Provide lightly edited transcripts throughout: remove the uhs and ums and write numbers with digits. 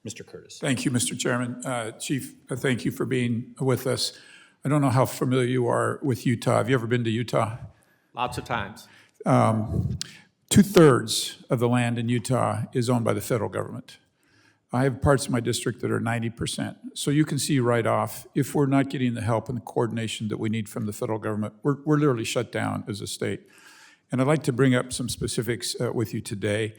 Mr. Curtis. Thank you, Mr. Chairman. Chief, thank you for being with us. I don't know how familiar you are with Utah. Have you ever been to Utah? Lots of times. 2/3 of the land in Utah is owned by the federal government. I have parts of my district that are 90%. So you can see right off, if we're not getting the help and the coordination that we need from the federal government, we're literally shut down as a state. And I'd like to bring up some specifics with you today.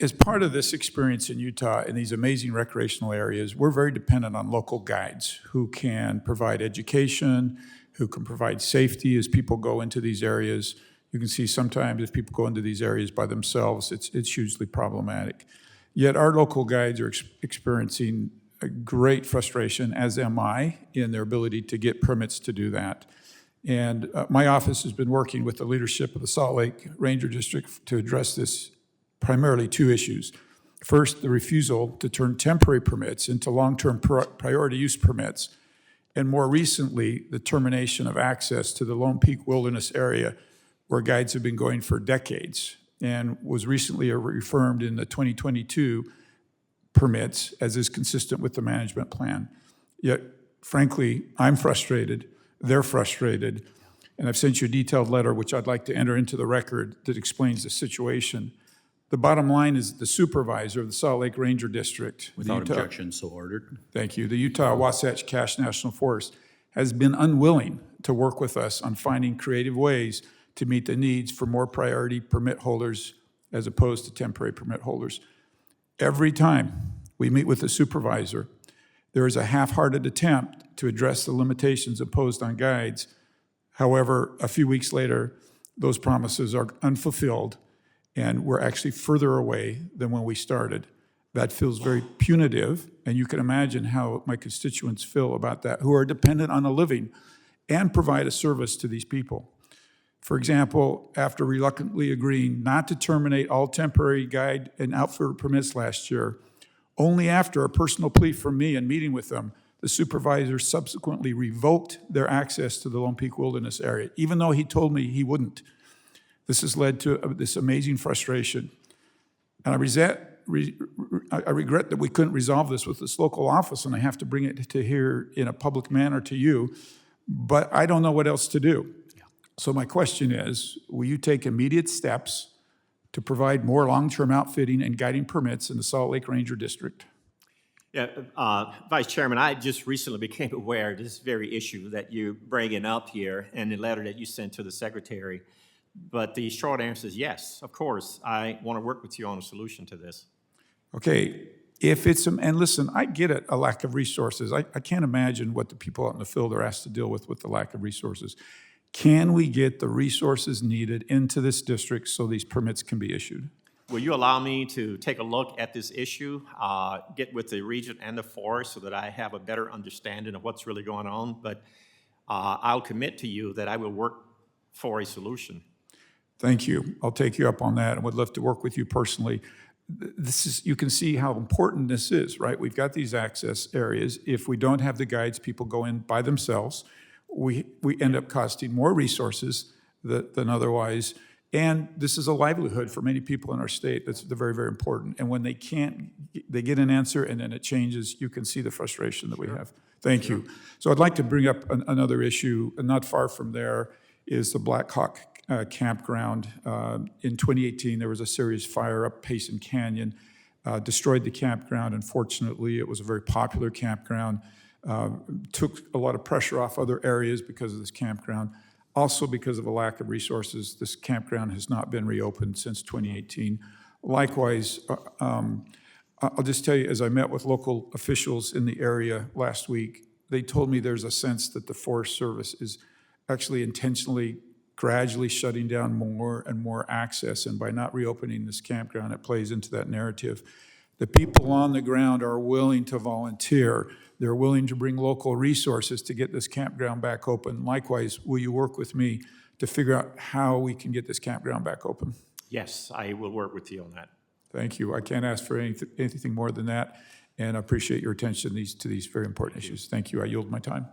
As part of this experience in Utah in these amazing recreational areas, we're very dependent on local guides who can provide education, who can provide safety as people go into these areas. You can see sometimes if people go into these areas by themselves, it's hugely problematic. Yet our local guides are experiencing a great frustration, as am I, in their ability to get permits to do that. And my office has been working with the leadership of the Salt Lake Ranger District to address this primarily two issues. First, the refusal to turn temporary permits into long-term priority use permits, and more recently, the termination of access to the Lone Peak Wilderness area where guides have been going for decades and was recently reaffirmed in the 2022 permits as is consistent with the management plan. Yet, frankly, I'm frustrated, they're frustrated, and I've sent you a detailed letter which I'd like to enter into the record that explains the situation. The bottom line is the supervisor of the Salt Lake Ranger District. Without objection, so ordered. Thank you. The Utah Wasatch Cache National Forest has been unwilling to work with us on finding creative ways to meet the needs for more priority permit holders as opposed to temporary permit holders. Every time we meet with the supervisor, there is a half-hearted attempt to address the limitations imposed on guides. However, a few weeks later, those promises are unfulfilled, and we're actually further away than when we started. That feels very punitive, and you can imagine how my constituents feel about that, who are dependent on a living and provide a service to these people. For example, after reluctantly agreeing not to terminate all temporary guide and outfitter permits last year, only after a personal plea from me and meeting with them, the supervisor subsequently revoked their access to the Lone Peak Wilderness area, even though he told me he wouldn't. This has led to this amazing frustration. And I regret that we couldn't resolve this with this local office, and I have to bring it to here in a public manner to you, but I don't know what else to do. So my question is, will you take immediate steps to provide more long-term outfitting and guiding permits in the Salt Lake Ranger District? Yeah, Vice Chairman, I just recently became aware of this very issue that you're bringing up here and the letter that you sent to the Secretary. But the short answer is yes, of course. I want to work with you on a solution to this. Okay, if it's, and listen, I get it, a lack of resources. I can't imagine what the people out in the field are asked to deal with the lack of resources. Can we get the resources needed into this district so these permits can be issued? Will you allow me to take a look at this issue, get with the region and the forest so that I have a better understanding of what's really going on? But I'll commit to you that I will work for a solution. Thank you. I'll take you up on that and would love to work with you personally. This is, you can see how important this is, right? We've got these access areas. If we don't have the guides, people go in by themselves. We end up costing more resources than otherwise. And this is a livelihood for many people in our state. That's very, very important. And when they can't, they get an answer and then it changes, you can see the frustration that we have. Thank you. So I'd like to bring up another issue, and not far from there is the Black Hawk campground. In 2018, there was a serious fire up Payson Canyon, destroyed the campground. Unfortunately, it was a very popular campground. Took a lot of pressure off other areas because of this campground. Also because of a lack of resources, this campground has not been reopened since 2018. Likewise, I'll just tell you, as I met with local officials in the area last week, they told me there's a sense that the Forest Service is actually intentionally gradually shutting down more and more access, and by not reopening this campground, it plays into that narrative. The people on the ground are willing to volunteer. They're willing to bring local resources to get this campground back open. Likewise, will you work with me to figure out how we can get this campground back open? Yes, I will work with you on that. Thank you. I can't ask for anything more than that, and I appreciate your attention to these very important issues. Thank you. I yield my time.